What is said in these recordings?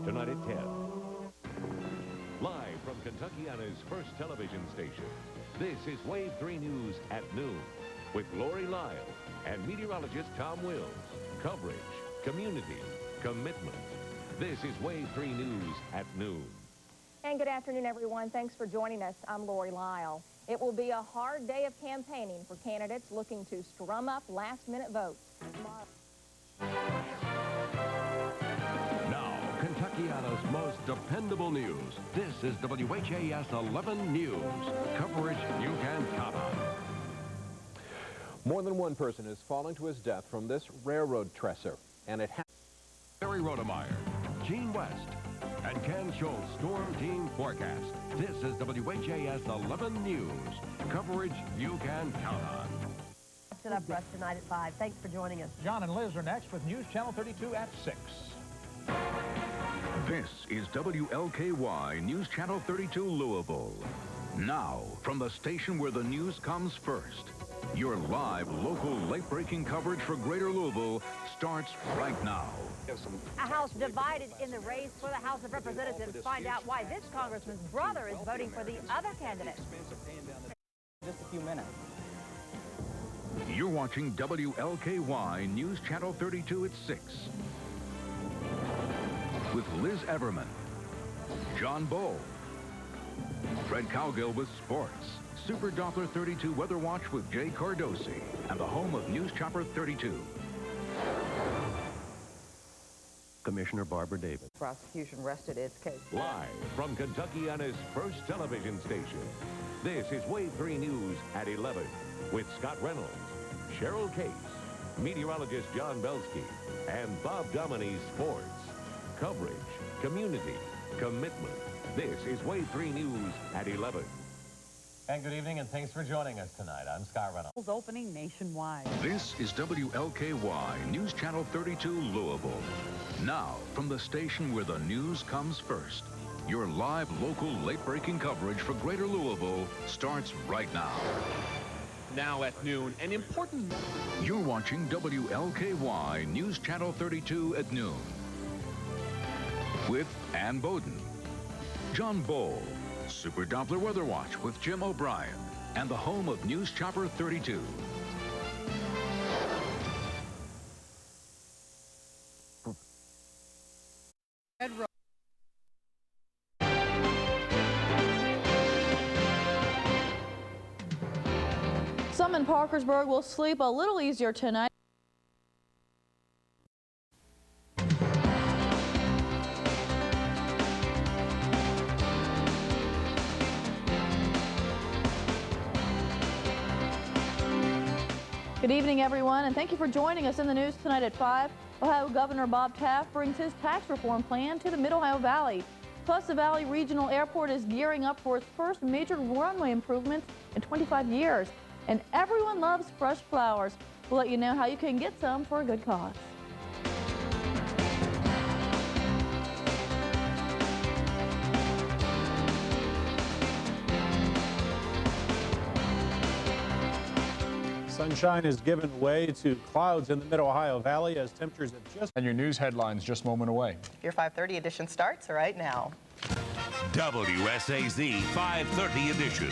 tonight at 10. Live from Kentuckiana's first television station, this is Wave 3 News at noon with Lori Lyle and meteorologist Tom Wills. Coverage, community, commitment. This is Wave 3 News at noon. And good afternoon, everyone. Thanks for joining us. I'm Lori Lyle. It will be a hard day of campaigning for candidates looking to strum up last-minute votes. Now, Kentuckiana's most dependable news. This is WHAS 11 News. Coverage you can count on. More than one person is falling to his death from this railroad tresser, and it happened. Barry Rodemeyer, Gene West, and Ken Schultz Storm Team Forecast. This is WHAS 11 News. Coverage you can count on. It up for us tonight at 5. Thanks for joining us. John and Liz are next with News Channel 32 at 6. This is WLKY News Channel 32 Louisville. Now, from the station where the news comes first, your live local late-breaking coverage for Greater Louisville starts right now. A House divided in the race for the House of Representatives. Find out why this congressman's brother is voting for the other candidate. Just a few minutes. You're watching WLKY News Channel 32 at 6. With Liz Everman, John Bowe, Fred Cowgill with sports, Super Doppler 32 Weather Watch with Jay Cardosi, and the home of News Chopper 32. Commissioner Barbara Davis. Prosecution rested its case. Live from Kentuckiana's first television station, this is Wave 3 News at 11 with Scott Reynolds, Cheryl Case, meteorologist John Belsky, and Bob Domini's sports. Coverage, community, commitment. This is Wave 3 News at 11. And good evening, and thanks for joining us tonight. I'm Scott Reynolds. Opening nationwide. This is WLKY News Channel 32 Louisville. Now, from the station where the news comes first, your live local late-breaking coverage for Greater Louisville starts right now. Now at noon, an important... You're watching WLKY News Channel 32 at noon. With Ann Bowden, John Bowe, Super Doppler Weather Watch with Jim O'Brien, and the home of News Chopper 32. Some in Parkersburg will sleep a little easier tonight. Good evening, everyone, and thank you for joining us in the news tonight at 5. Ohio Governor Bob Taft brings his tax reform plan to the Mid-Ohio Valley. Plus, the Valley Regional Airport is gearing up for its first major runway improvements in 25 years. And everyone loves fresh flowers. We'll let you know how you can get some for a good cause. Sunshine is given way to clouds in the Mid-Ohio Valley as temperatures have just... And your news headlines just a moment away. Your 5:30 edition starts right now. WSAZ 5:30 edition.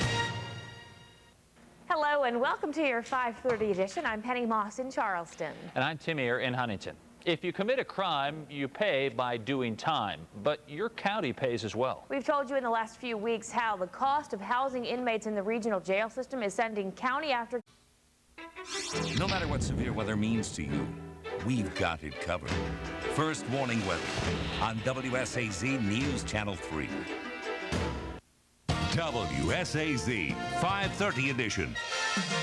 Hello and welcome to your 5:30 edition. I'm Penny Moss in Charleston. And I'm Tim Ear in Huntington. If you commit a crime, you pay by doing time, but your county pays as well. We've told you in the last few weeks how the cost of housing inmates in the regional jail system is sending county after... No matter what severe weather means to you, we've got it covered. First warning weather on WSAZ News Channel 3. WSAZ 5:30 edition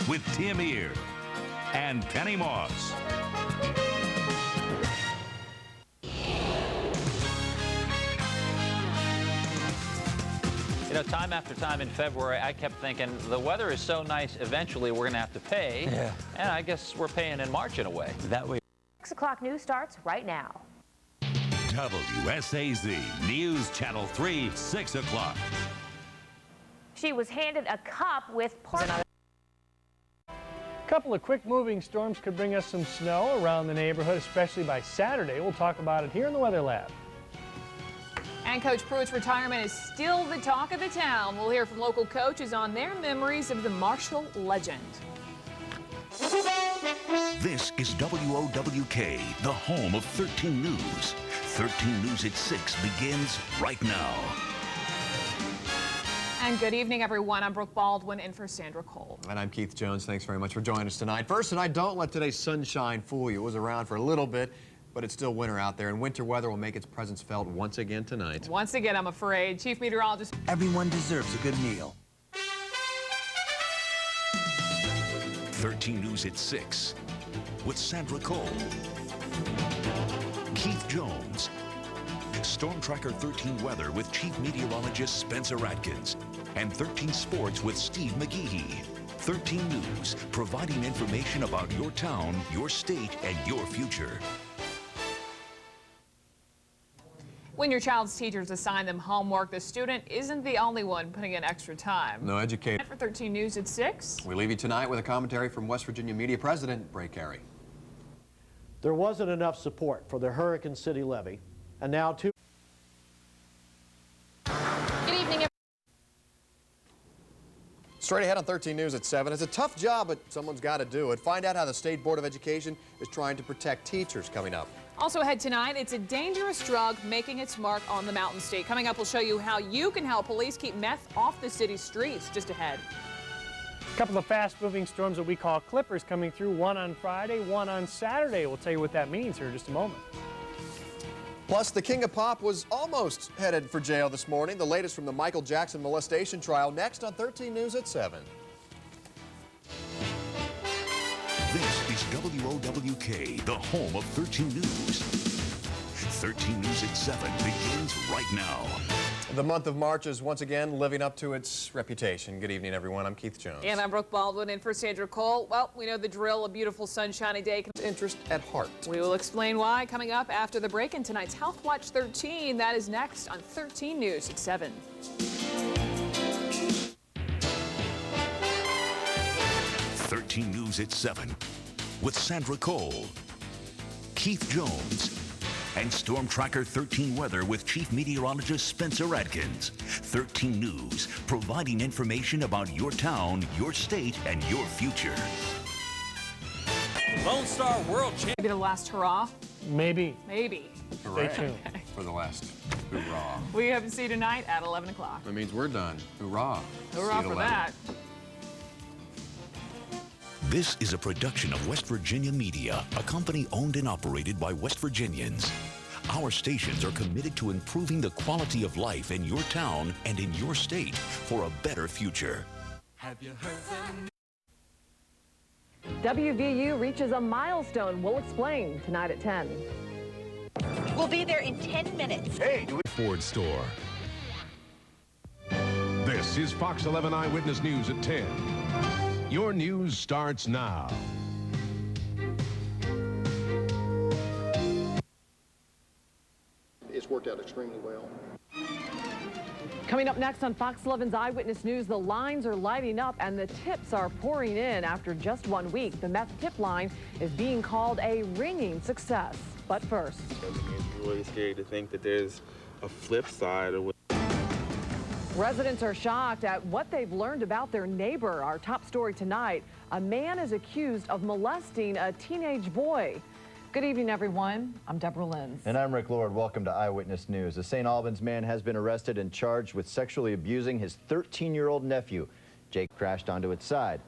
with Tim Ear and Penny Moss. You know, time after time in February, I kept thinking the weather is so nice, eventually we're going to have to pay. Yeah. And I guess we're paying in March in a way. That way. 6 o'clock news starts right now. WSAZ News Channel 3, 6 o'clock. She was handed a cup with part... A couple of quick moving storms could bring us some snow around the neighborhood, especially by Saturday. We'll talk about it here in the Weather Lab. And Coach Pruitt's retirement is still the talk of the town. We'll hear from local coaches on their memories of the Marshall legend. This is WOWK, the home of 13 News. 13 News at 6 begins right now. And good evening, everyone. I'm Brooke Baldwin in for Sandra Cole. And I'm Keith Jones. Thanks very much for joining us tonight. First tonight, don't let today's sunshine fool you. It was around for a little bit, but it's still winter out there, and winter weather will make its presence felt once again tonight. Once again, I'm afraid. Chief Meteorologist. Everyone deserves a good meal. 13 News at 6 with Sandra Cole, Keith Jones, Storm Tracker 13 Weather with Chief Meteorologist Spencer Atkins, and 13 Sports with Steve McGehee. 13 News, providing information about your town, your state, and your future. When your child's teachers assign them homework, the student isn't the only one putting in extra time. No educator. For 13 News at 6. We leave you tonight with a commentary from West Virginia Media President Bray Carey. There wasn't enough support for the Hurricane City levee, and now two. Good evening. Straight ahead on 13 News at 7. It's a tough job, but someone's got to do it. Find out how the State Board of Education is trying to protect teachers coming up. Also ahead tonight, it's a dangerous drug making its mark on the Mountain State. Coming up, we'll show you how you can help police keep meth off the city's streets. Just ahead. A couple of fast-moving storms that we call clippers coming through, one on Friday, one on Saturday. We'll tell you what that means here in just a moment. Plus, the King of Pop was almost headed for jail this morning. The latest from the Michael Jackson molestation trial next on 13 News at 7. This is WOWK, the home of 13 News. 13 News at 7 begins right now. The month of March is once again living up to its reputation. Good evening, everyone. I'm Keith Jones. And I'm Brooke Baldwin in for Sandra Cole. Well, we know the drill, a beautiful sunshiny day. Interest at heart. We will explain why coming up after the break in tonight's Health Watch 13. That is next on 13 News at 7. 13 News at 7 with Sandra Cole, Keith Jones, and Storm Tracker 13 Weather with Chief Meteorologist Spencer Atkins. 13 News, providing information about your town, your state, and your future. Lone Star World Champion. Maybe the last hurrah? Maybe. Maybe. Hooray. Stay tuned. Okay. For the last hoorah. We have to see you tonight at 11 o'clock. That means we're done. Hoorah. Hurrah for that. This is a production of West Virginia Media, a company owned and operated by West Virginians. Our stations are committed to improving the quality of life in your town and in your state for a better future. Have you heard WVU reaches a milestone. We'll explain tonight at 10. We'll be there in 10 minutes. Hey, Ford store. This is Fox 11 Eyewitness News at 10. Your news starts now. It's worked out extremely well. Coming up next on Fox 11's Eyewitness News, the lines are lighting up and the tips are pouring in. After just 1 week, the meth tip line is being called a ringing success. But first, it's really scary to think that there's a flip side of what. Residents are shocked at what they've learned about their neighbor. Our top story tonight, a man is accused of molesting a teenage boy. Good evening, everyone. I'm Deborah Lenz. And I'm Rick Lord. Welcome to Eyewitness News. A St. Albans man has been arrested and charged with sexually abusing his 13-year-old nephew. Jake crashed onto its side.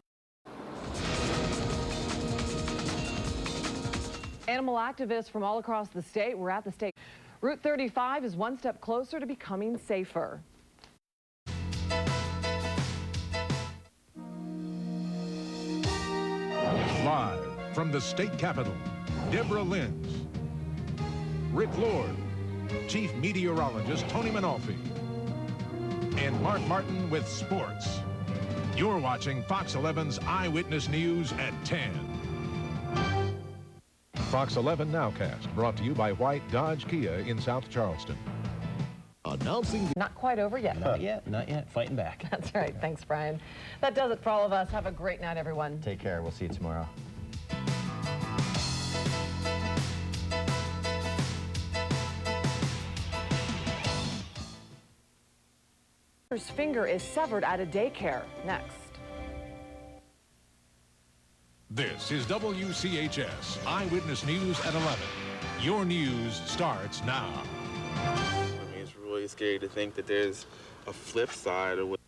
Animal activists from all across the state were at the state. Route 35 is one step closer to becoming safer. Live from the state capitol, Deborah Lenz, Rick Lord, Chief Meteorologist Tony Manolfi, and Mark Martin with sports. You're watching Fox 11's Eyewitness News at 10. Fox 11 Nowcast, brought to you by White Dodge Kia in South Charleston. Announcing... Not quite over yet. Not yet, not yet. Fighting back. That's right. Thanks, Brian. That does it for all of us. Have a great night, everyone. Take care. We'll see you tomorrow. His finger is severed at a daycare. Next. This is WCHS Eyewitness News at 11. Your news starts now. I mean, it's really scary to think that there's a flip side of what.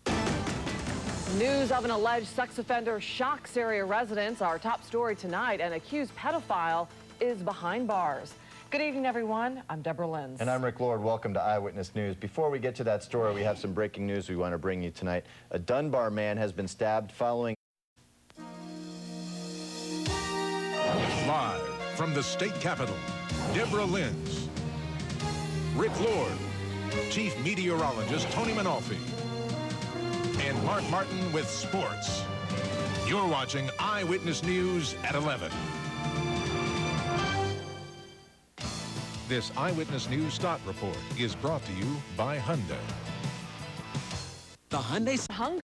News of an alleged sex offender shocks area residents. Our top story tonight, an accused pedophile is behind bars. Good evening, everyone. I'm Deborah Lenz. And I'm Rick Lord. Welcome to Eyewitness News. Before we get to that story, we have some breaking news we want to bring you tonight. A Dunbar man has been stabbed following... Live from the state capitol, Deborah Lenz, Rick Lord, Chief Meteorologist Tony Manolfi, and Mark Martin with sports. You're watching Eyewitness News at 11. This Eyewitness News Start Report is brought to you by Hyundai. The Hyundai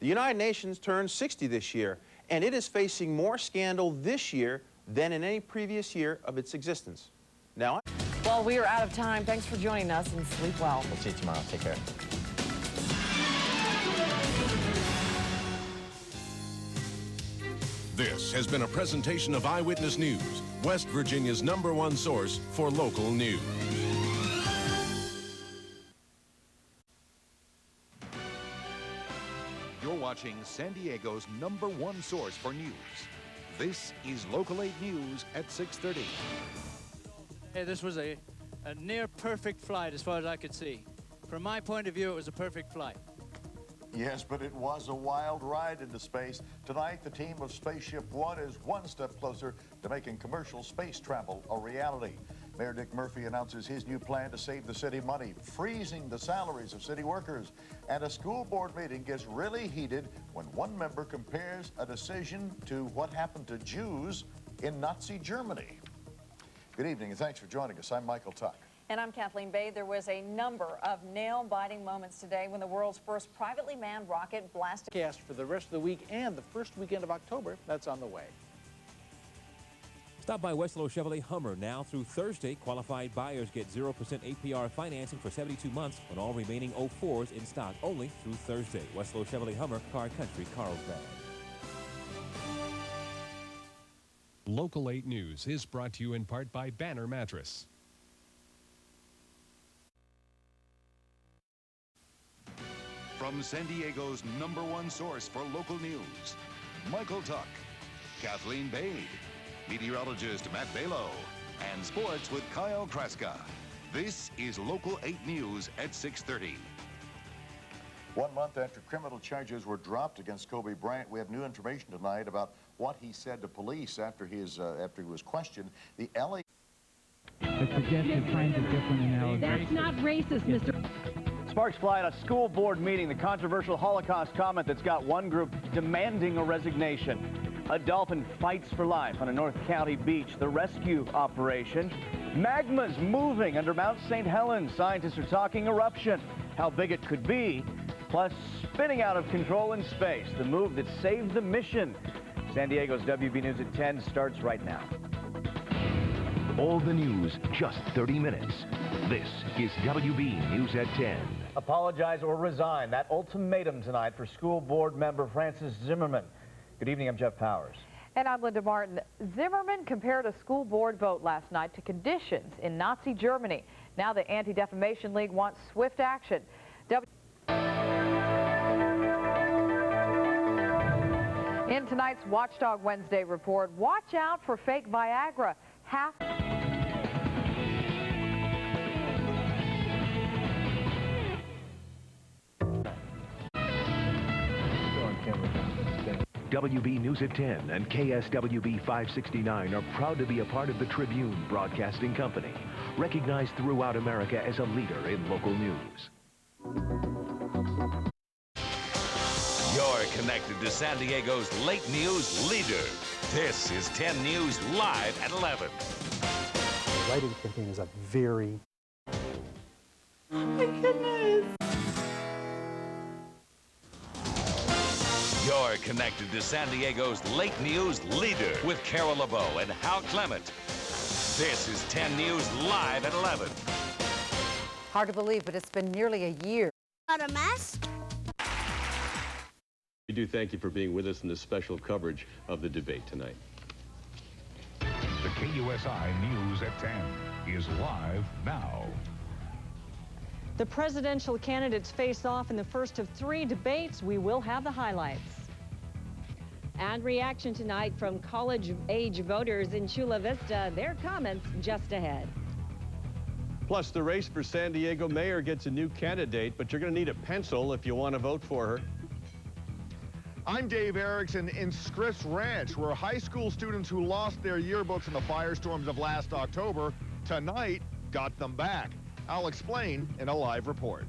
The United Nations turned 60 this year, and it is facing more scandal this year than in any previous year of its existence. Now, Well, we are out of time. Thanks for joining us, and sleep well. We'll see you tomorrow. Take care. This has been a presentation of Eyewitness News, West Virginia's #1 source for local news. You're watching San Diego's #1 source for news. This is Local 8 News at 6:30. Hey, this was a near perfect flight as far as I could see. From my point of view, it was a perfect flight. Yes, but it was a wild ride into space. Tonight, the team of Spaceship One is one step closer to making commercial space travel a reality. Mayor Dick Murphy announces his new plan to save the city money, freezing the salaries of city workers. And a school board meeting gets really heated when one member compares a decision to what happened to Jews in Nazi Germany. Good evening, and thanks for joining us. I'm Michael Tuck. And I'm Kathleen Bay. There was a number of nail-biting moments today when the world's first privately manned rocket blasted. Cast for the rest of the week and the first weekend of October, that's on the way. Stop by Westlow Chevrolet Hummer now through Thursday. Qualified buyers get 0% APR financing for 72 months on all remaining 04s in stock only through Thursday. Westlow Chevrolet Hummer, Car Country, Carlsbad. Local 8 News is brought to you in part by Banner Mattress. From San Diego's #1 source for local news, Michael Tuck, Kathleen Bade, meteorologist Matt Balo, and sports with Kyle Kraska. This is Local 8 News at 6:30. 1 month after criminal charges were dropped against Kobe Bryant, we have new information tonight about what he said to police after he was questioned. The LA... suggested kinds of different analogies. That's not racist, Mr. Sparks fly at a school board meeting, the controversial Holocaust comment that's got one group demanding a resignation. A dolphin fights for life on a North County beach, the rescue operation. Magma's moving under Mount St. Helens. Scientists are talking eruption, how big it could be, plus spinning out of control in space, the move that saved the mission. San Diego's WB News at 10 starts right now. All the news, just 30 minutes. This is WB News at 10. Apologize or resign. That ultimatum tonight for school board member Francis Zimmerman. Good evening, I'm Jeff Powers. And I'm Linda Martin. Zimmerman compared a school board vote last night to conditions in Nazi Germany. Now the Anti-Defamation League wants swift action. In tonight's Watchdog Wednesday report, watch out for fake Viagra. WB News at 10 and KSWB 569 are proud to be a part of the Tribune Broadcasting Company, recognized throughout America as a leader in local news. You're connected to San Diego's late news leader. This is 10 News Live at 11. The writing campaign is a very... Oh my goodness. You're connected to San Diego's late news leader with Carol LeBeau and Hal Clement. This is 10 News Live at 11. Hard to believe, but it's been nearly a year. Not a mess? We do thank you for being with us in this special coverage of the debate tonight. The KUSI News at 10 is live now. The presidential candidates face off in the first of 3 debates. We will have the highlights. And reaction tonight from college-age voters in Chula Vista. Their comments just ahead. Plus, the race for San Diego mayor gets a new candidate, but you're going to need a pencil if you want to vote for her. I'm Dave Erickson in Scripps Ranch, where high school students who lost their yearbooks in the firestorms of last October tonight got them back. I'll explain in a live report.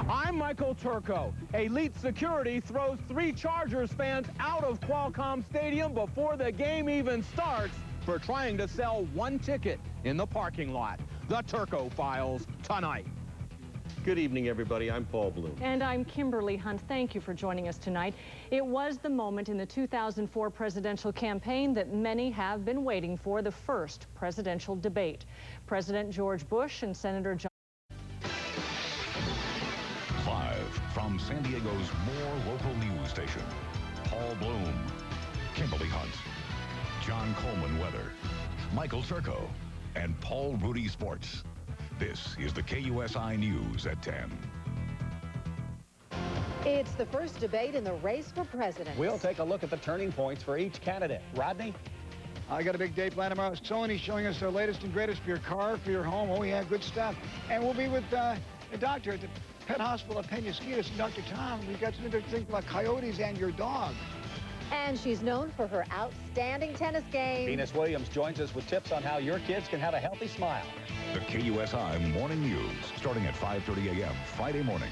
I'm Michael Turco. Elite Security throws 3 Chargers fans out of Qualcomm Stadium before the game even starts for trying to sell 1 ticket in the parking lot. The Turco Files tonight. Good evening, everybody. I'm Paul Bloom. And I'm Kimberly Hunt. Thank you for joining us tonight. It was the moment in the 2004 presidential campaign that many have been waiting for, the first presidential debate. President George Bush and Senator John. Live from San Diego's more local news station, Paul Bloom, Kimberly Hunt, John Coleman Weather, Michael Turco, and Paul Rudy Sports. This is the KUSI News at 10. It's the first debate in the race for president. We'll take a look at the turning points for each candidate. Rodney? I got a big day planned tomorrow. Sony's showing us the latest and greatest for your car, for your home. Oh, yeah, good stuff. And we'll be with a doctor at the pet hospital at Penasquitos, Dr. Tom. We've got something to think about coyotes and your dog. And she's known for her outstanding tennis game. Venus Williams joins us with tips on how your kids can have a healthy smile. The KUSI Morning News, starting at 5:30 a.m. Friday morning.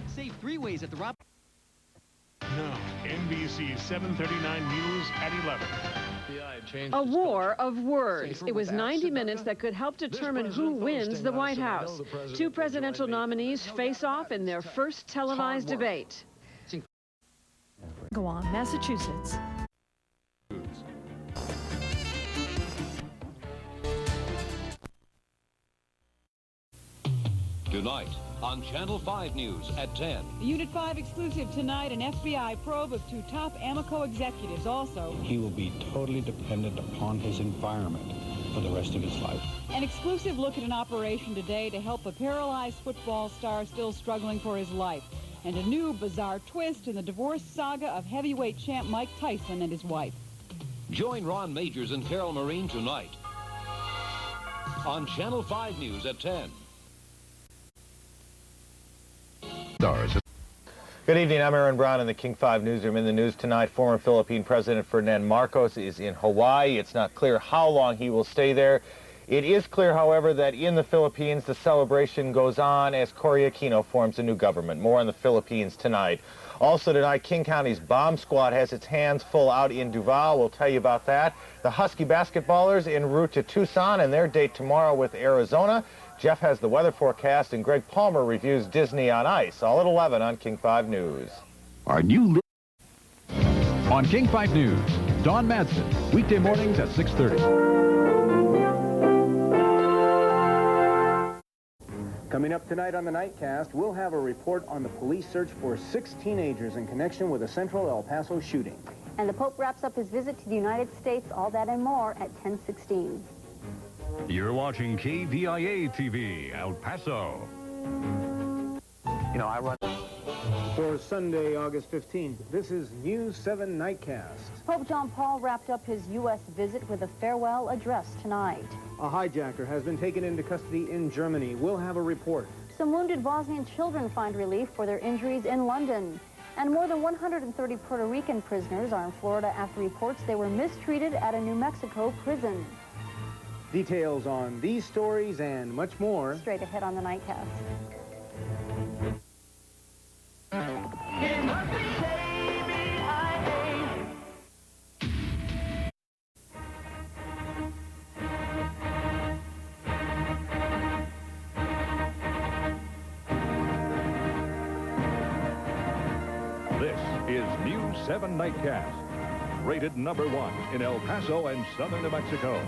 Save 3 ways at the Rob. Now, NBC 739 News at 11. A war of words. It was 90 minutes that could help determine who wins the White House. 2 presidential nominees face off in their first televised debate. Go on, Massachusetts. Tonight on Channel 5 News at 10. Unit 5 exclusive tonight, an FBI probe of 2 top Amoco executives. Also, he will be totally dependent upon his environment for the rest of his life. An exclusive look at an operation today to help a paralyzed football star still struggling for his life. And a new bizarre twist in the divorce saga of heavyweight champ Mike Tyson and his wife. Join Ron Majors and Carol Marine tonight on Channel 5 News at 10. Good evening, I'm Aaron Brown in the King 5 newsroom. In the news tonight, former Philippine President Ferdinand Marcos is in Hawaii. It's not clear how long he will stay there. It is clear, however, that in the Philippines, the celebration goes on as Cory Aquino forms a new government. More on the Philippines tonight. Also tonight, King County's bomb squad has its hands full out in Duval. We'll tell you about that. The Husky basketballers en route to Tucson and their date tomorrow with Arizona. Jeff has the weather forecast, and Greg Palmer reviews Disney on Ice. All at 11 on King 5 News. Our new on King 5 News, Dawn Madsen, weekday mornings at 6:30. Coming up tonight on the Nightcast, we'll have a report on the police search for 6 teenagers in connection with a central El Paso shooting. And the Pope wraps up his visit to the United States. All that and more at 10:16. You're watching KVIA TV, El Paso. You know, I run... For Sunday, August 15th, this is News 7 Nightcast. Pope John Paul wrapped up his U.S. visit with a farewell address tonight. A hijacker has been taken into custody in Germany. We'll have a report. Some wounded Bosnian children find relief for their injuries in London. And more than 130 Puerto Rican prisoners are in Florida after reports they were mistreated at a New Mexico prison. Details on these stories and much more straight ahead on the Nightcast. This is News 7 Nightcast. rated #1 in El Paso and southern New Mexico.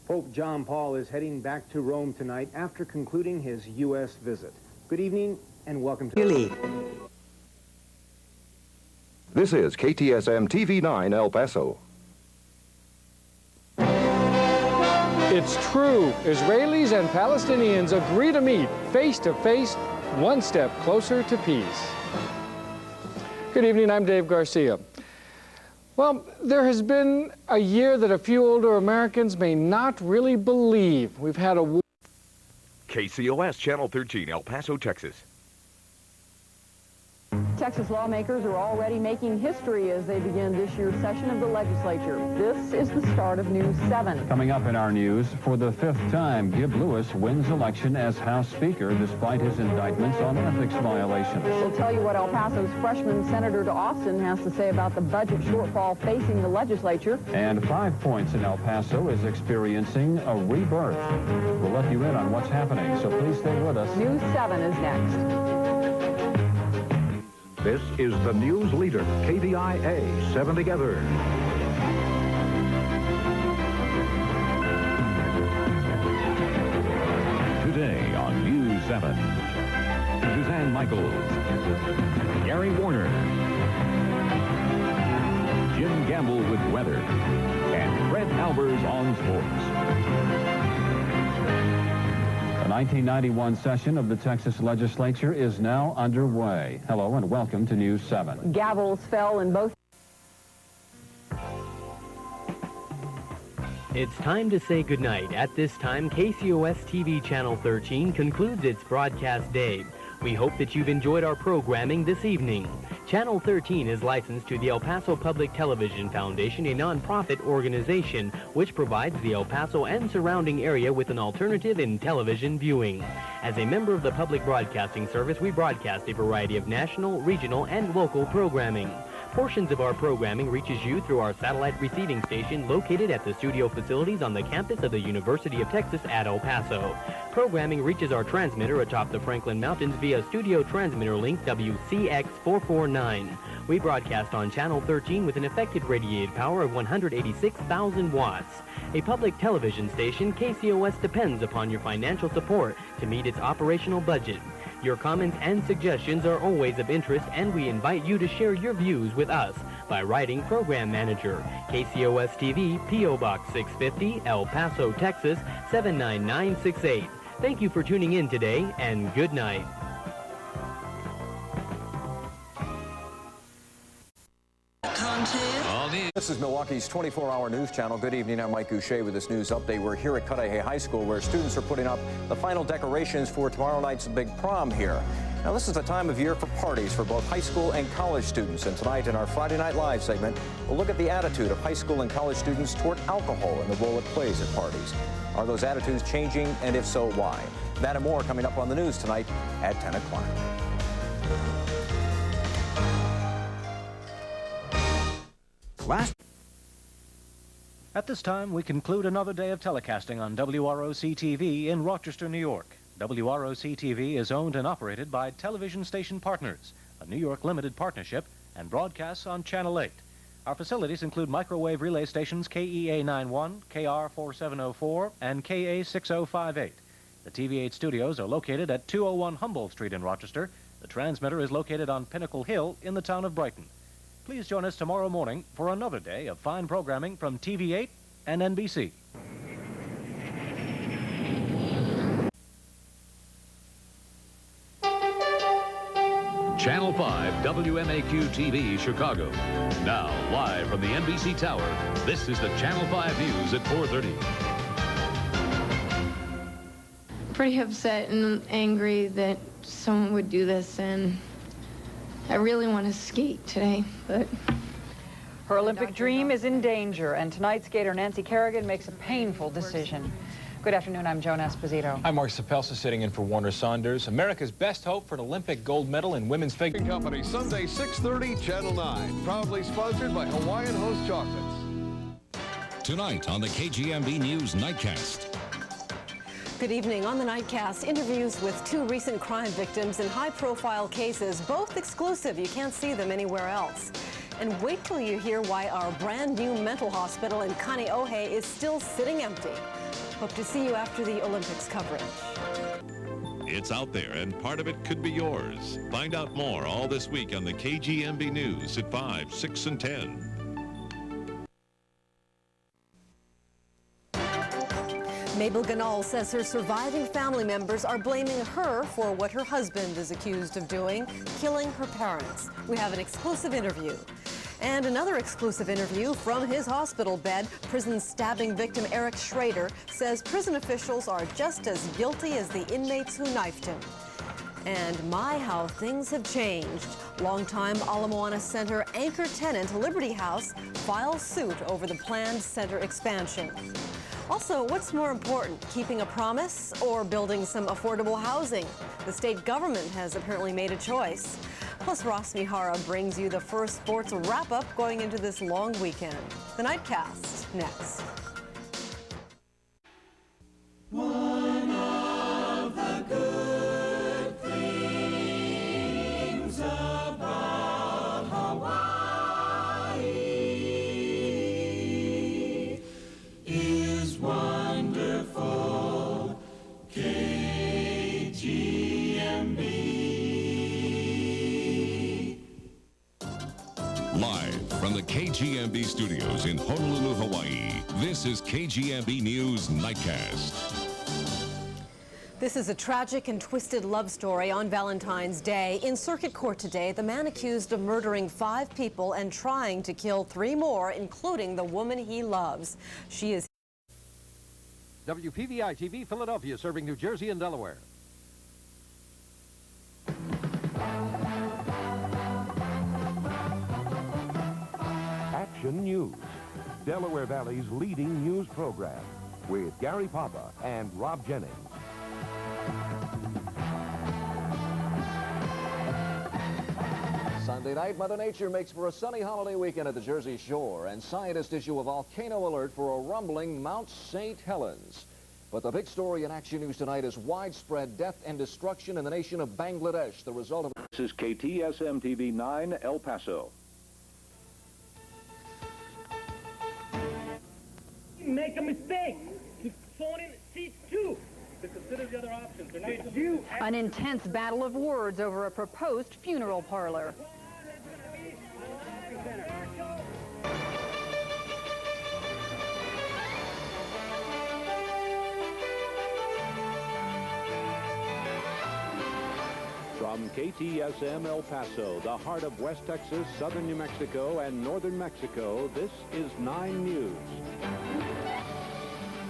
Pope John Paul is heading back to Rome tonight after concluding his U.S. visit. Good evening and welcome to... This is KTSM TV9 El Paso. It's true. Israelis and Palestinians agree to meet face to face, one step closer to peace. Good evening, I'm Dave Garcia. Well, there has been a year that a few older Americans may not really believe. We've had a war. KCOS Channel 13, El Paso, Texas. Texas lawmakers are already making history as they begin this year's session of the legislature. This is the start of News 7. Coming up in our news, for the 5th time, Gib Lewis wins election as House Speaker despite his indictments on ethics violations. We'll tell you what El Paso's freshman Senator to Austin has to say about the budget shortfall facing the legislature. And 5 Points in El Paso is experiencing a rebirth. We'll let you in on what's happening, so please stay with us. News 7 is next. This is the news leader, KVIA, 7 together. Today on News 7, Suzanne Michaels, Gary Warner, Jim Gamble with weather, and Fred Albers on sports. The 1991 session of the Texas legislature is now underway. Hello and welcome to News 7. Gavels fell in both. It's time to say goodnight. At this time, KCOS TV Channel 13 concludes its broadcast day. We hope that you've enjoyed our programming this evening. Channel 13 is licensed to the El Paso Public Television Foundation, a nonprofit organization which provides the El Paso and surrounding area with an alternative in television viewing. As a member of the Public Broadcasting Service, we broadcast a variety of national, regional, and local programming. Portions of our programming reaches you through our satellite receiving station located at the studio facilities on the campus of the University of Texas at El Paso. Programming reaches our transmitter atop the Franklin Mountains via studio transmitter link WCX449. We broadcast on Channel 13 with an effective radiated power of 186,000 watts. A public television station, KCOS depends upon your financial support to meet its operational budget. Your comments and suggestions are always of interest, and we invite you to share your views with us by writing Program Manager, KCOS TV, P.O. Box 650, El Paso, Texas, 79968. Thank you for tuning in today, and good night. This is Milwaukee's 24-hour news channel. Good evening, I'm Mike Goucher with this news update. We're here at Cudahy High School where students are putting up the final decorations for tomorrow night's big prom here. Now, this is the time of year for parties for both high school and college students. And tonight in our Friday Night Live segment, we'll look at the attitude of high school and college students toward alcohol and the role it plays at parties. Are those attitudes changing, and if so, why? That and more coming up on the news tonight at 10 o'clock. At this time, we conclude another day of telecasting on WROC-TV in Rochester, New York. WROC-TV is owned and operated by Television Station Partners, a New York limited partnership, and broadcasts on Channel 8. Our facilities include microwave relay stations KEA91, KR4704, and KA6058. The TV8 studios are located at 201 Humboldt Street in Rochester. The transmitter is located on Pinnacle Hill in the town of Brighton. Please join us tomorrow morning for another day of fine programming from TV8 and NBC. Channel 5 WMAQ-TV, Chicago. Now, live from the NBC Tower, this is the Channel 5 News at 4:30. Pretty upset and angry that someone would do this, and I really want to skate today, but... Her Olympic dream is in danger, and tonight skater Nancy Kerrigan makes a painful decision. Good afternoon, I'm Joan Esposito. I'm Mark Sapelsa sitting in for Warner Saunders. America's best hope for an Olympic gold medal in women's figure. Company, Sunday, 6:30, Channel 9. Proudly sponsored by Hawaiian Host Chocolates. Tonight on the KGMB News Nightcast. Good evening. On the Nightcast, interviews with 2 recent crime victims in high-profile cases, both exclusive. You can't see them anywhere else. And wait till you hear why our brand new mental hospital in Kaneohe is still sitting empty. Hope to see you after the Olympics coverage. It's out there, and part of it could be yours. Find out more all this week on the KGMB News at 5, 6, and 10. Mabel Ganal says her surviving family members are blaming her for what her husband is accused of doing, killing her parents. We have an exclusive interview. And another exclusive interview from his hospital bed. Prison stabbing victim Eric Schrader says prison officials are just as guilty as the inmates who knifed him. And my, how things have changed. Longtime Ala Moana Center anchor tenant Liberty House files suit over the planned center expansion. Also, what's more important, keeping a promise or building some affordable housing? The state government has apparently made a choice. Plus, Ross Mihara brings you the first sports wrap-up going into this long weekend. The Nightcast, next. One of the good things about Hawaii is wonderful KGMB. Live from the KGMB studios in Honolulu, Hawaii, this is KGMB News Nightcast. This is a tragic and twisted love story on Valentine's Day. In circuit court today, the man accused of murdering 5 people and trying to kill 3 more, including the woman he loves. She is WPVI-TV Philadelphia, serving New Jersey and Delaware. Action News, Delaware Valley's leading news program, with Gary Papa and Rob Jennings. Sunday night, Mother Nature makes for a sunny holiday weekend at the Jersey Shore, and scientists issue a volcano alert for a rumbling Mount St. Helens. But the big story in Action News tonight is widespread death and destruction in the nation of Bangladesh, the result of... This is KTSM TV 9, El Paso. Make a mistake to phone in seat 2 to consider the other options. An intense battle of words over a proposed funeral parlor. From KTSM El Paso, the heart of West Texas, southern New Mexico, and northern Mexico, this is 9 News.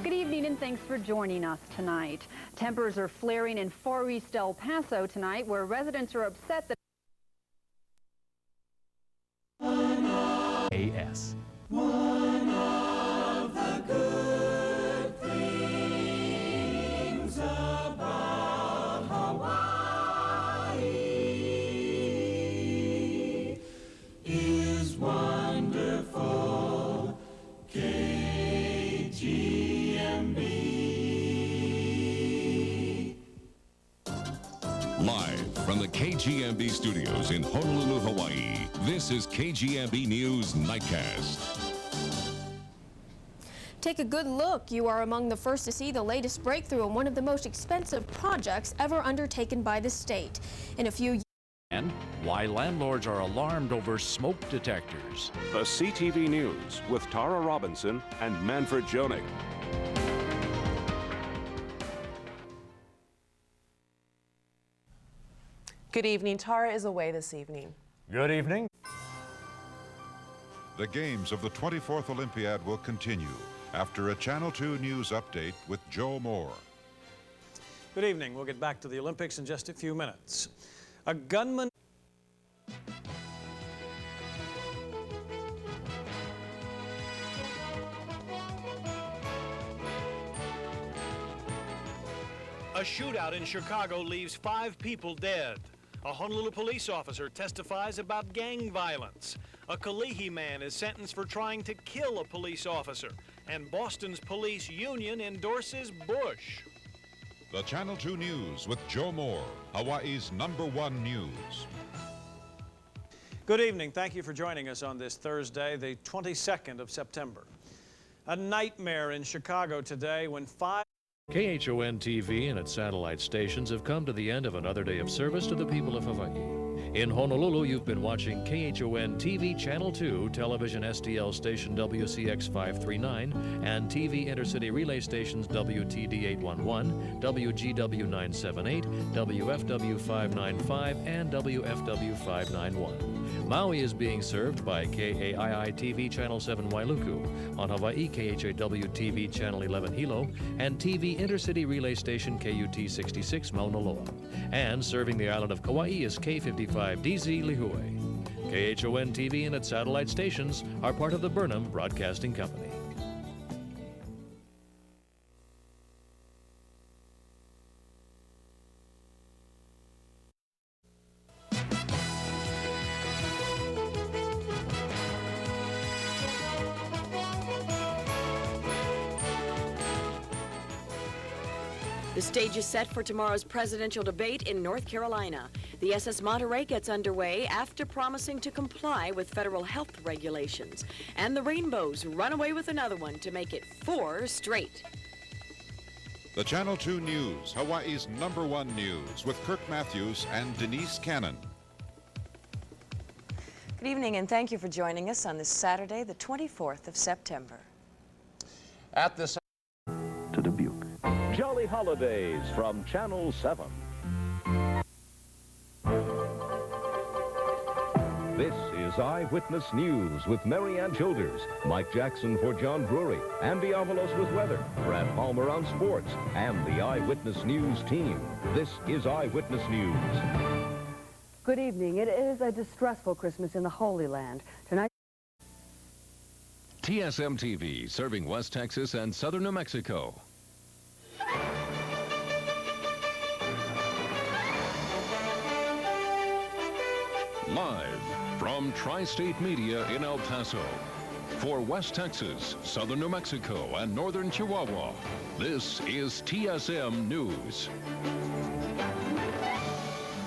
Good evening and thanks for joining us tonight. Tempers are flaring in Far East El Paso tonight, where residents are upset that AS. One of the good things about Hawaii is wonderful KGMB. Live from the KGMB studios in Honolulu, Hawaii, this is KGMB News Nightcast. Take a good look. You are among the first to see the latest breakthrough in one of the most expensive projects ever undertaken by the state. In a few years. And why landlords are alarmed over smoke detectors. The CTV News with Tara Robinson and Manfred Jonig. Good evening. Tara is away this evening. Good evening. The games of the 24th Olympiad will continue after a Channel 2 news update with Joe Moore. Good evening. We'll get back to the Olympics in just a few minutes. A gunman... A shootout in Chicago leaves 5 people dead. A Honolulu police officer testifies about gang violence. A Kalihi man is sentenced for trying to kill a police officer. And Boston's police union endorses Bush. The Channel 2 News with Joe Moore, Hawaii's #1 news. Good evening. Thank you for joining us on this Thursday, the 22nd of September. A nightmare in Chicago today when 5... KHON TV and its satellite stations have come to the end of another day of service to the people of Hawaii. In Honolulu, you've been watching KHON TV Channel 2, television STL station WCX 539, and TV intercity relay stations WTD 811, WGW 978, WFW 595, and WFW 591. Maui is being served by KAII TV Channel 7 Wailuku, on Hawaii KHAW TV Channel 11 Hilo, and TV intercity relay station KUT 66 Mauna Loa. And serving the island of Kauai is K55 DZ Lihue. KHON TV and its satellite stations are part of the Burnham Broadcasting Company. The stage is set for tomorrow's presidential debate in North Carolina. The SS Monterey gets underway after promising to comply with federal health regulations. And the Rainbows run away with another one to make it 4 straight. The Channel 2 News, Hawaii's #1 news, with Kirk Matthews and Denise Cannon. Good evening, and thank you for joining us on this Saturday, the 24th of September. At this To Dubuque. Jolly Holidays from Channel 7. This is Eyewitness News with Mary Ann Childers, Mike Jackson for John Drury, Andy Avalos with weather, Brad Palmer on sports, and the Eyewitness News team. This is Eyewitness News. Good evening. It is a distressful Christmas in the Holy Land. Tonight, TSM TV, serving West Texas and southern New Mexico. Live from Tri-State Media in El Paso. For West Texas, southern New Mexico, and northern Chihuahua, this is TSM News.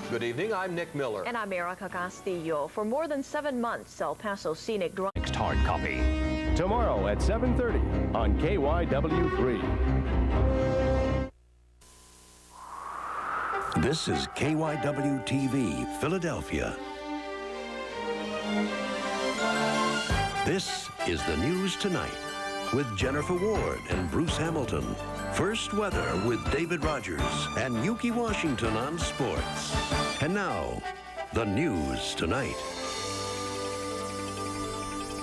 Good evening, I'm Nick Miller. And I'm Erica Castillo. For more than 7 months, El Paso Scenic Drive. Next hard copy. Tomorrow at 7:30 on KYW3. This is KYW-TV, Philadelphia. This is the news tonight with Jennifer Ward and Bruce Hamilton. First weather with David Rogers and Yuki Washington on sports. And now, the news tonight.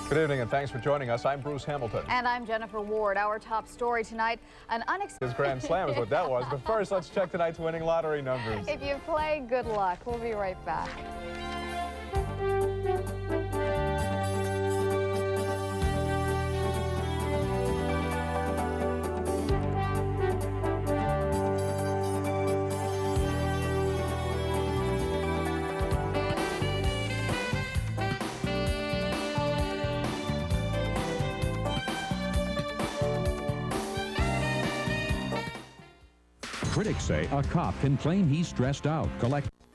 Good evening and thanks for joining us. I'm Bruce Hamilton. And I'm Jennifer Ward. Our top story tonight, an unexpected... His Grand Slam is what that was. But first, let's check tonight's winning lottery numbers. If you play, good luck. We'll be right back. Critics say a cop can claim he's stressed out.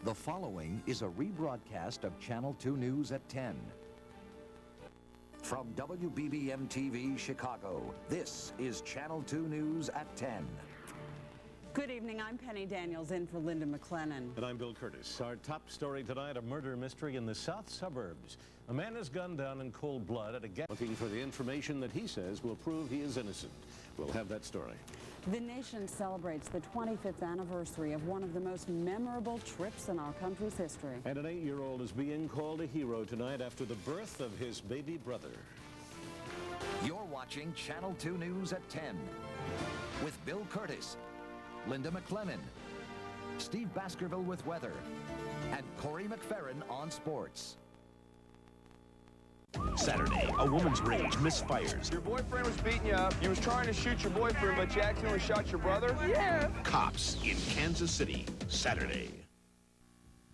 The following is a rebroadcast of Channel 2 News at 10. From WBBM-TV Chicago, this is Channel 2 News at 10. Good evening, I'm Penny Daniels in for Linda McLennan. And I'm Bill Curtis. Our top story tonight, a murder mystery in the south suburbs. A man is gunned down in cold blood at a gas... Looking for the information that he says will prove he is innocent. We'll have that story. The nation celebrates the 25th anniversary of one of the most memorable trips in our country's history. And an 8-year-old is being called a hero tonight after the birth of his baby brother. You're watching Channel 2 News at 10 with Bill Curtis, Linda McLennan, Steve Baskerville with weather, and Corey McFerrin on sports. Saturday, a woman's rage misfires. Your boyfriend was beating you up. You was trying to shoot your boyfriend, but you accidentally shot your brother? Yeah. Cops in Kansas City, Saturday.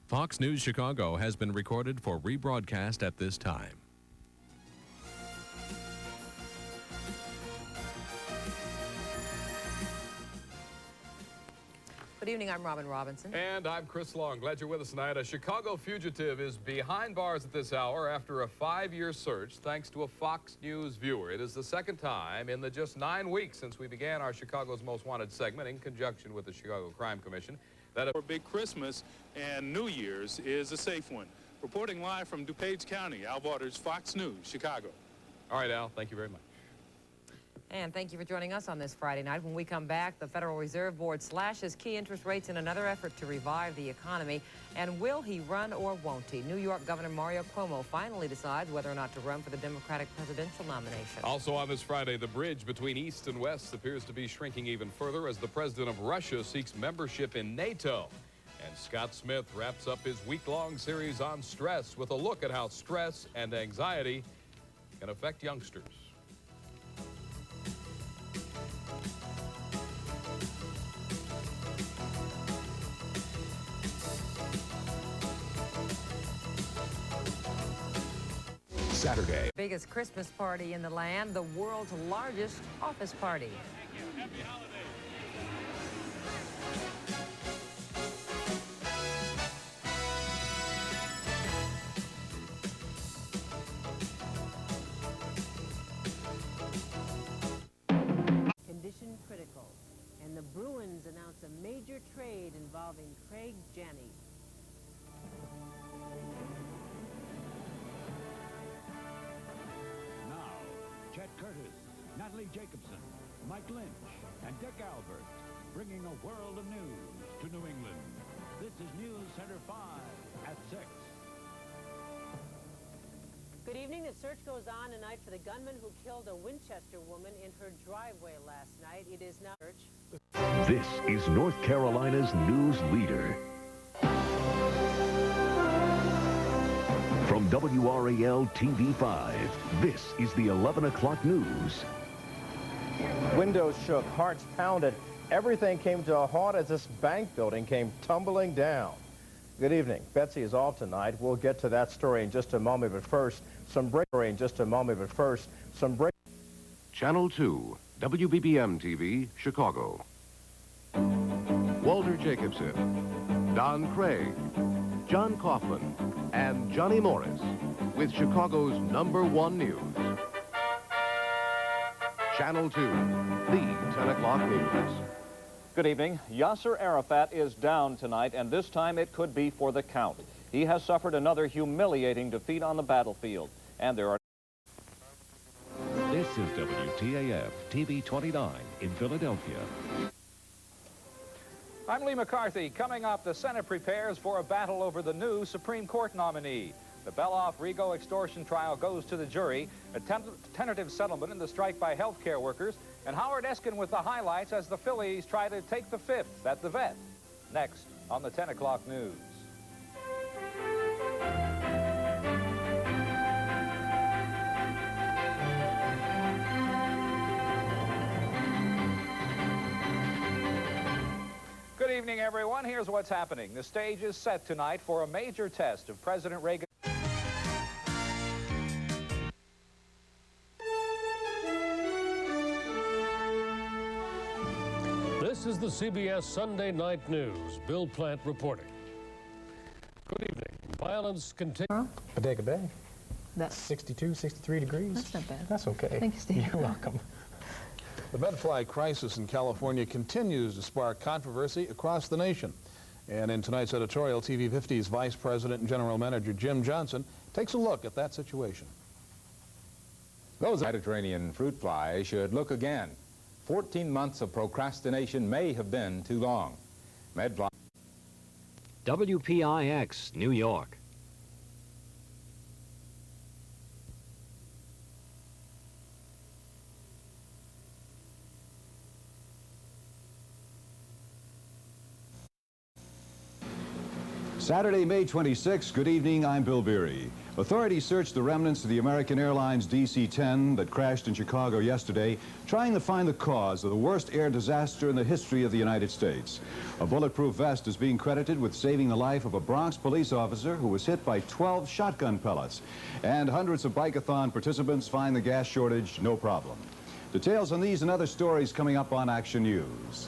Fox News Chicago has been recorded for rebroadcast at this time. Good evening, I'm Robin Robinson. And I'm Chris Long. Glad you're with us tonight. A Chicago fugitive is behind bars at this hour after a 5-year search thanks to a Fox News viewer. It is the second time in the just 9 weeks since we began our Chicago's Most Wanted segment in conjunction with the Chicago Crime Commission that for Big Christmas and New Year's is a safe one. Reporting live from DuPage County, Al Waters, Fox News, Chicago. All right, Al, thank you very much. And thank you for joining us on this Friday night. When we come back, the Federal Reserve Board slashes key interest rates in another effort to revive the economy. And will he run or won't he? New York Governor Mario Cuomo finally decides whether or not to run for the Democratic presidential nomination. Also on this Friday, the bridge between East and West appears to be shrinking even further as the president of Russia seeks membership in NATO. And Scott Smith wraps up his week-long series on stress with a look at how stress and anxiety can affect youngsters. Saturday. Biggest Christmas party in the land, the world's largest office party. Happy holidays. Condition critical, and the Bruins announce a major trade involving Craig Janney. Chet Curtis, Natalie Jacobson, Mike Lynch, and Dick Albert, bringing a world of news to New England. This is News Center 5 at 6. Good evening. The search goes on tonight for the gunman who killed a Winchester woman in her driveway last night. It is now search. This is North Carolina's news leader. From WRAL TV5, this is the 11 o'clock news. Windows shook, hearts pounded. Everything came to a halt as this bank building came tumbling down. Good evening. Betsy is off tonight. We'll get to that story in just a moment, but first, some break. Channel 2, WBBM TV, Chicago. Walter Jacobson, Don Craig, John Kaufman, and Johnny Morris with Chicago's #1 news. Channel 2, the 10 o'clock news. Good evening. Yasser Arafat is down tonight, and this time it could be for the count. He has suffered another humiliating defeat on the battlefield, and there are... This is WTAF TV 29 in Philadelphia. I'm Lee McCarthy. Coming up, the Senate prepares for a battle over the new Supreme Court nominee. The Beloff-Rigo extortion trial goes to the jury, a tentative settlement in the strike by health care workers, and Howard Eskin with the highlights as the Phillies try to take the 5th at the Vet. Next on the 10 o'clock news. Good evening, everyone. Here's what's happening. The stage is set tonight for a major test of President Reagan. This is the CBS Sunday Night News. Bill Plant reporting. Good evening. Violence continues. Bodega Bay. That's 62, 63 degrees. That's not bad. That's okay. Thank you, Steve. You're welcome. The medfly crisis in California continues to spark controversy across the nation. And in tonight's editorial, TV 50's Vice President and General Manager Jim Johnson takes a look at that situation. Those Mediterranean fruit fly should look again. 14 months of procrastination may have been too long. Medfly. WPIX, New York. Saturday, May 26th. Good evening. I'm Bill Beery. Authorities searched the remnants of the American Airlines DC-10 that crashed in Chicago yesterday, trying to find the cause of the worst air disaster in the history of the United States. A bulletproof vest is being credited with saving the life of a Bronx police officer who was hit by 12 shotgun pellets. And hundreds of bike-a-thon participants find the gas shortage no problem. Details on these and other stories coming up on Action News.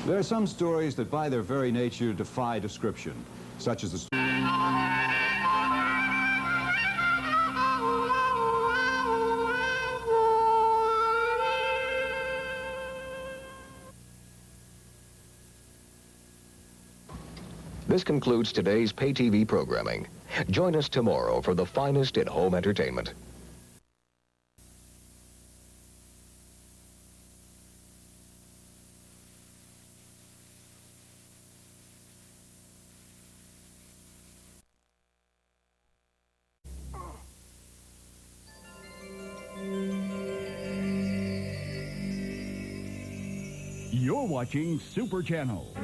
There are some stories that by their very nature defy description, such as the... This concludes today's pay TV programming. Join us tomorrow for the finest in home entertainment. You're watching Super Channel.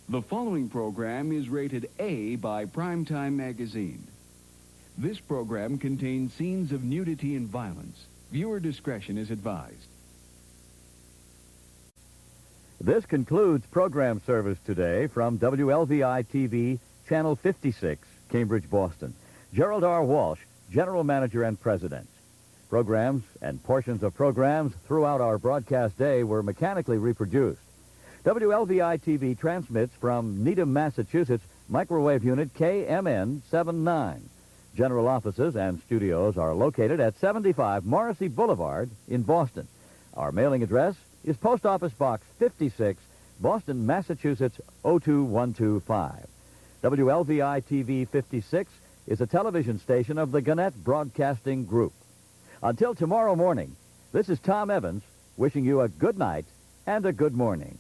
The following program is rated A by Primetime Magazine. This program contains scenes of nudity and violence. Viewer discretion is advised. This concludes program service today from WLVI-TV, Channel 56, Cambridge, Boston. Gerald R. Walsh, General Manager and President. Programs and portions of programs throughout our broadcast day were mechanically reproduced. WLVI-TV transmits from Needham, Massachusetts, microwave unit KMN-79. General offices and studios are located at 75 Morrissey Boulevard in Boston. Our mailing address is Post Office Box 56, Boston, Massachusetts 02125. WLVI-TV 56 is a television station of the Gannett Broadcasting Group. Until tomorrow morning, this is Tom Evans wishing you a good night and a good morning.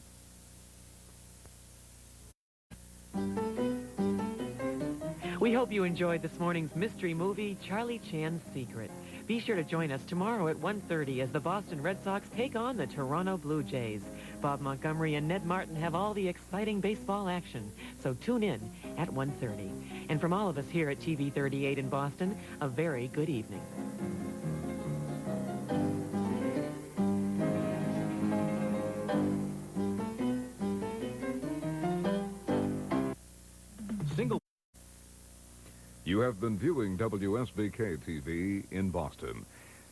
We hope you enjoyed this morning's mystery movie, Charlie Chan's Secret. Be sure to join us tomorrow at 1:30 as the Boston Red Sox take on the Toronto Blue Jays. Bob Montgomery and Ned Martin have all the exciting baseball action, so tune in at 1:30. And from all of us here at TV 38 in Boston, a very good evening. You have been viewing WSBK-TV in Boston.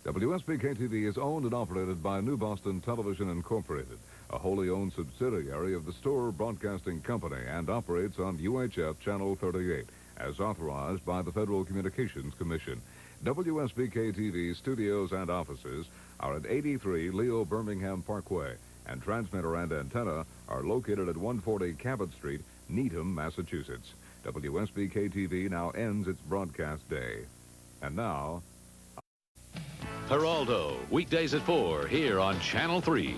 WSBK-TV is owned and operated by New Boston Television Incorporated, a wholly owned subsidiary of the Storer Broadcasting Company, and operates on UHF Channel 38, as authorized by the Federal Communications Commission. WSBK-TV studios and offices are at 83 Leo Birmingham Parkway, and transmitter and antenna are located at 140 Cabot Street, Needham, Massachusetts. WSBK-TV now ends its broadcast day. And now... Geraldo, weekdays at 4, here on Channel 3.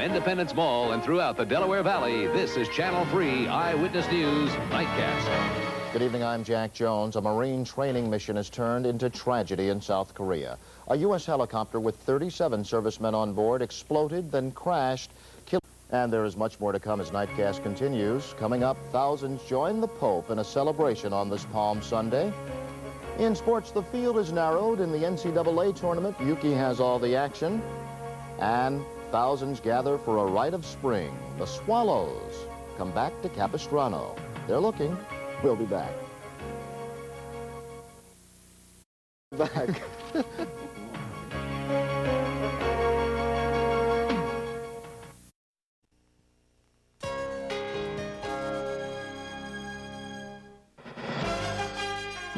Independence Mall and throughout the Delaware Valley, this is Channel 3 Eyewitness News Nightcast. Good evening, I'm Jack Jones. A Marine training mission has turned into tragedy in South Korea. A U.S. helicopter with 37 servicemen on board exploded, then crashed, killing. And there is much more to come as Nightcast continues. Coming up, thousands join the Pope in a celebration on this Palm Sunday. In sports, the field is narrowed in the NCAA tournament. Yuki has all the action. And thousands gather for a rite of spring. The Swallows come back to Capistrano. They're looking. We'll be back. Back.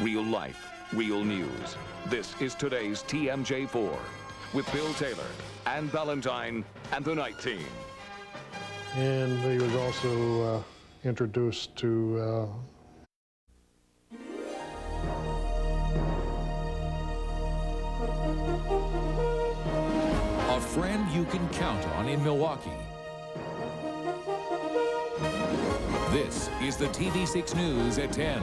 Real life, real news. This is today's TMJ4 with Bill Taylor, Ann Valentine, and the Night Team. And he was also introduced to a friend you can count on in Milwaukee. This is the TV6 News at 10.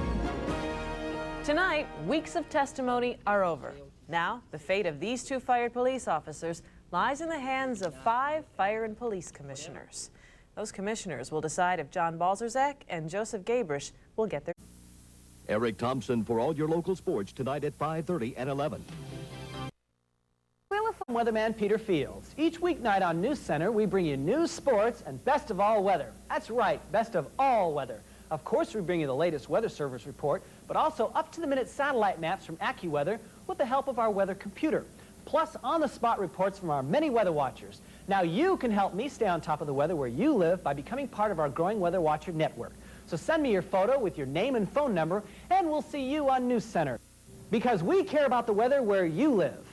Tonight, weeks of testimony are over. Now, the fate of these two fired police officers lies in the hands of 5 fire and police commissioners. Those commissioners will decide if John Balzerzak and Joseph Gabrish will get their... Eric Thompson for all your local sports tonight at 5:30 and 11. Weatherman Peter Fields. Each weeknight on News Center, we bring you news, sports, and best of all weather. That's right, best of all weather. Of course, we bring you the latest Weather Service report, but also up-to-the-minute satellite maps from AccuWeather with the help of our weather computer, plus on-the-spot reports from our many weather watchers. Now, you can help me stay on top of the weather where you live by becoming part of our growing Weather Watcher network. So send me your photo with your name and phone number, and we'll see you on News Center. Because we care about the weather where you live.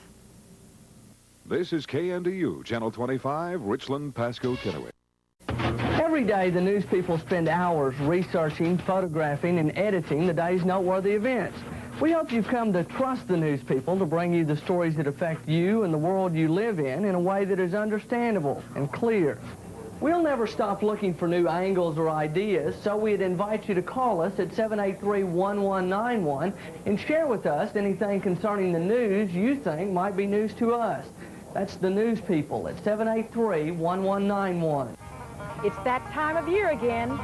This is KNDU, Channel 25, Richland, Pasco, Kennewick. Every day, the news people spend hours researching, photographing, and editing the day's noteworthy events. We hope you've come to trust the news people to bring you the stories that affect you and the world you live in a way that is understandable and clear. We'll never stop looking for new angles or ideas, so we'd invite you to call us at 783-1191 and share with us anything concerning the news you think might be news to us. That's the news people at 783-1191. It's that time of year again.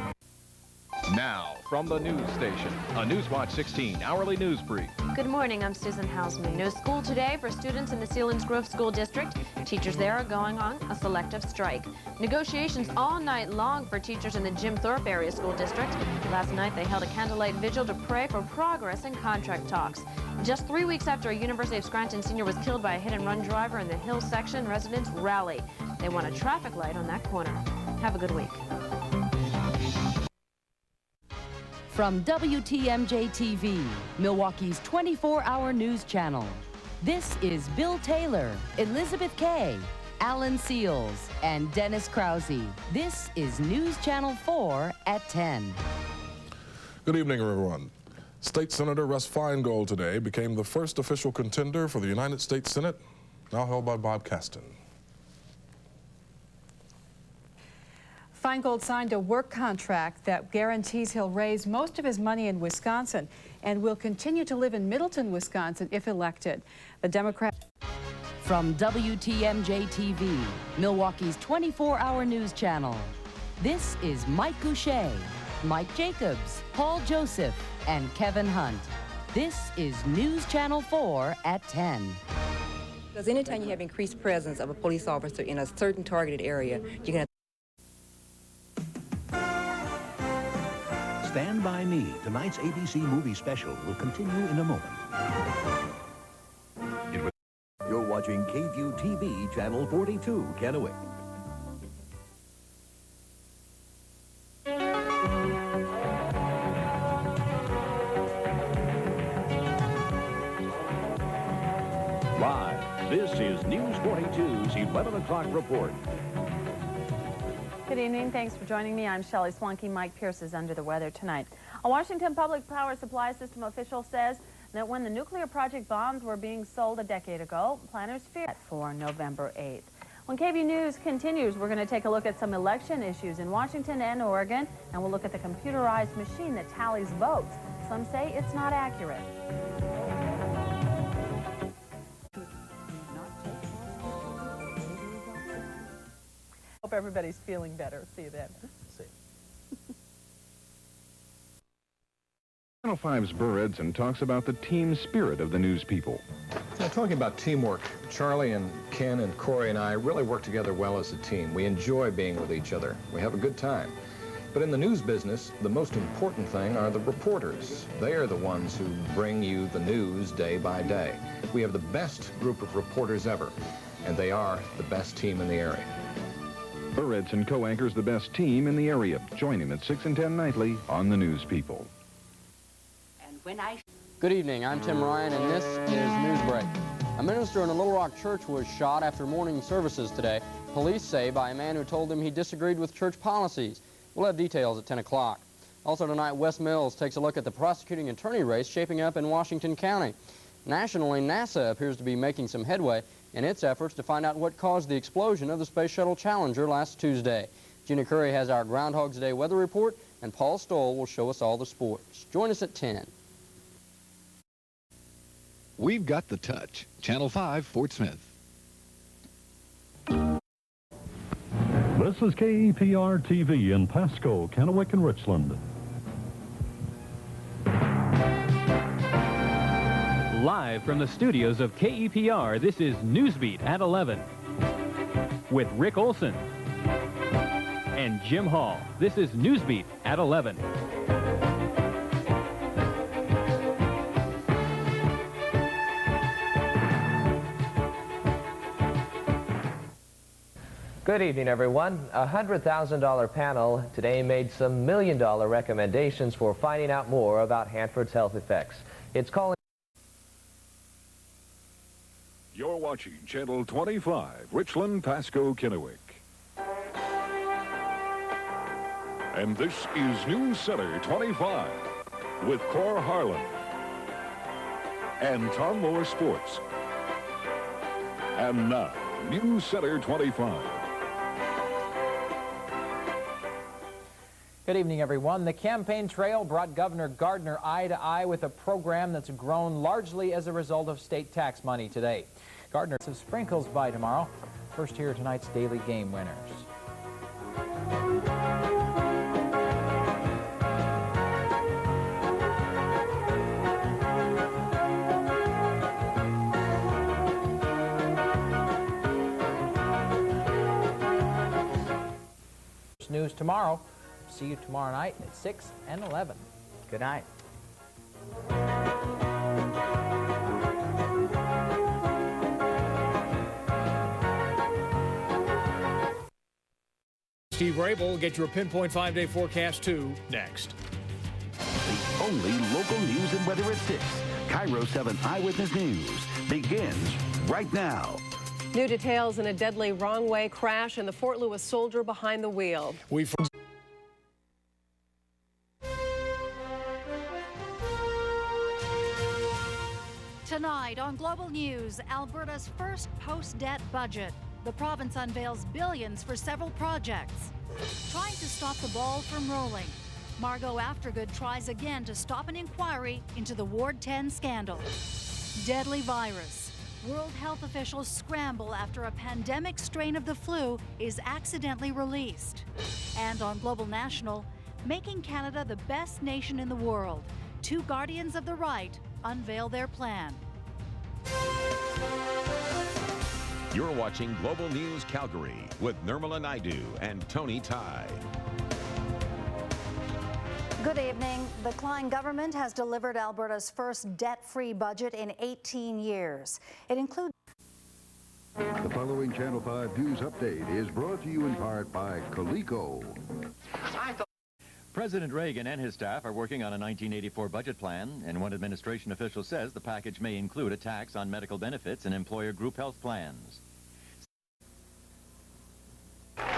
Now, from the news station, a Newswatch 16 hourly news brief. Good morning, I'm Susan Hausman. No school today for students in the Selinsgrove School District. Teachers there are going on a selective strike. Negotiations all night long for teachers in the Jim Thorpe Area School District. Last night they held a candlelight vigil to pray for progress in contract talks. Just 3 weeks after a University of Scranton senior was killed by a hit-and-run driver in the Hill section, residents rally. They want a traffic light on that corner. Have a good week. From WTMJ-TV, Milwaukee's 24-hour news channel, this is Bill Taylor, Elizabeth Kay, Alan Seals, and Dennis Krause. This is News Channel 4 at 10. Good evening, everyone. State Senator Russ Feingold today became the first official contender for the United States Senate, now held by Bob Caston. Feingold signed a work contract that guarantees he'll raise most of his money in Wisconsin and will continue to live in Middleton, Wisconsin if elected. The Democrat... From WTMJ-TV, Milwaukee's 24-hour news channel, this is Mike Goucher, Mike Jacobs, Paul Joseph, and Kevin Hunt. This is News Channel 4 at 10. Because anytime you have increased presence of a police officer in a certain targeted area, you can have... Stand By Me, tonight's ABC movie special, will continue in a moment. You're watching KView TV, Channel 42, Kennewick. Live, this is News 42's 11 o'clock report. Good evening. Thanks for joining me. I'm Shelley Swanky. Mike Pierce is under the weather tonight. A Washington Public Power Supply System official says that when the nuclear project bonds were being sold a decade ago, planners feared for November 8th. When KView News continues, we're going to take a look at some election issues in Washington and Oregon, and we'll look at the computerized machine that tallies votes. Some say it's not accurate. Hope everybody's feeling better. See you then. See. Channel 5's Burr Edson talks about the team spirit of the news people. Now, talking about teamwork, Charlie and Ken and Corey and I really work together well as a team. We enjoy being with each other. We have a good time. But in the news business, the most important thing are the reporters. They are the ones who bring you the news day by day. We have the best group of reporters ever, and they are the best team in the area. Burr Edson co-anchors the best team in the area. Join him at 6 and 10 nightly on the News People. Good evening, I'm Tim Ryan, and this is Newsbreak. A minister in a Little Rock church was shot after morning services today. Police say by a man who told them he disagreed with church policies. We'll have details at 10 o'clock. Also tonight, Wes Mills takes a look at the prosecuting attorney race shaping up in Washington County. Nationally, NASA appears to be making some headway. in its efforts to find out what caused the explosion of the Space Shuttle Challenger last Tuesday. Gina Curry has our Groundhog's Day weather report, and Paul Stoll will show us all the sports. Join us at 10. We've got the touch. Channel 5, Fort Smith. This is KEPR TV in Pasco, Kennewick, and Richland. Live from the studios of KEPR, this is Newsbeat at 11 with Rick Olson and Jim Hall. This is Newsbeat at 11. Good evening, everyone. A $100,000 panel today made some million-dollar recommendations for finding out more about Hanford's health effects. It's calling. You're watching Channel 25, Richland, Pasco, Kennewick. And this is News Center 25 with Cor Harlan and Tom Moore Sports. And now, News Center 25. Good evening, everyone. The campaign trail brought Governor Gardner eye to eye with a program that's grown largely as a result of state tax money today. Gardner some sprinkles by tomorrow. First, here are tonight's daily game winners. News tomorrow. See you tomorrow night at 6 and 11. Good night. Steve Rabel will get your Pinpoint 5-day forecast too next. The only local news and weather at 6. Cairo 7 Eyewitness News begins right now. New details in a deadly wrong-way crash and the Fort Lewis soldier behind the wheel. Tonight on Global News, Alberta's first post-debt budget. The province unveils billions for several projects. Trying to stop the ball from rolling. Margot Aftergood tries again to stop an inquiry into the Ward 10 scandal. Deadly virus. World health officials scramble after a pandemic strain of the flu is accidentally released. And on Global National, making Canada the best nation in the world. Two guardians of the right unveil their plan. You're watching Global News Calgary with Nirmala Naidu and Tony Tai. Good evening. The Klein government has delivered Alberta's first debt-free budget in 18 years. It includes... The following Channel 5 News Update is brought to you in part by Coleco. President Reagan and his staff are working on a 1984 budget plan, and one administration official says the package may include a tax on medical benefits and employer group health plans.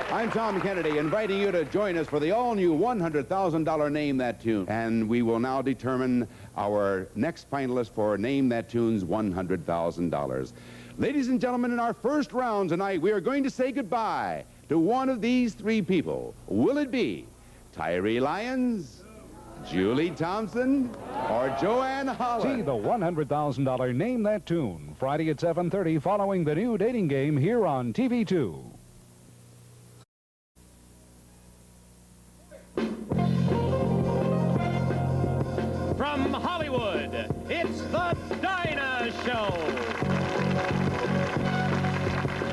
I'm Tom Kennedy, inviting you to join us for the all-new $100,000 Name That Tune. And we will now determine our next finalist for Name That Tune's $100,000. Ladies and gentlemen, in our first round tonight, we are going to say goodbye to one of these three people. Will it be Tyree Lyons, Julie Thompson, or Joanne Holland? See the $100,000 Name That Tune, Friday at 7:30 following the new dating game here on TV2. From Hollywood, it's the Dinah Show.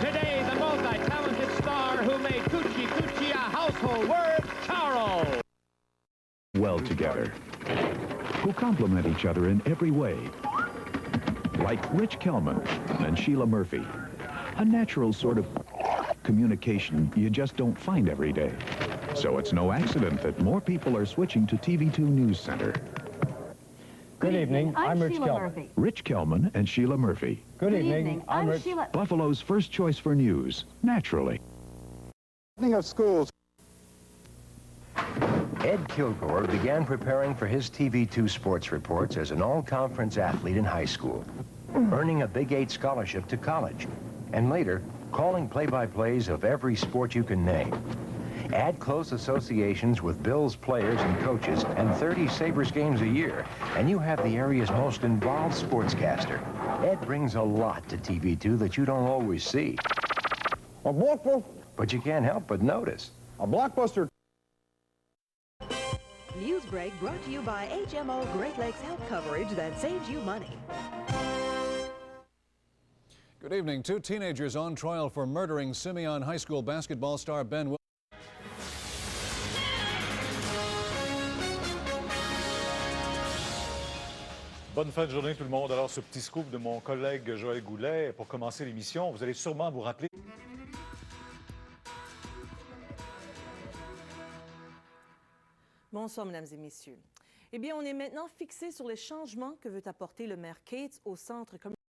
Today, the multi-talented star who made Coochie Coochie a household word, Charo. Well together, who complement each other in every way. Like Rich Kellman and Sheila Murphy. A natural sort of communication you just don't find every day. So it's no accident that more people are switching to TV2 News Center. Good evening. I'm Rich Kellman. Murphy. Rich Kellman and Sheila Murphy. Good evening. I'm Rich. Sheila. Buffalo's first choice for news, naturally. Speaking of schools. Ed Kilgore began preparing for his TV2 sports reports as an all-conference athlete in high school, earning a Big 8 scholarship to college. and later, calling play-by-plays of every sport you can name. Add close associations with Bills players and coaches and 30 Sabres games a year, and you have the area's most involved sportscaster. Ed brings a lot to TV2 that you don't always see. A blockbuster. But you can't help but notice. A blockbuster. News break brought to you by HMO Great Lakes Health Coverage that saves you money. Good evening. 2 teenagers on trial for murdering Simeon High School basketball star Ben Wilson. Bonne fin de journée tout le monde. Alors ce petit scoop de mon collègue Joël Goulet pour commencer l'émission, vous allez sûrement vous rappeler. Bonsoir, mesdames et messieurs. Eh bien, on est maintenant fixé sur les changements que veut apporter le maire Cates au centre communautaire.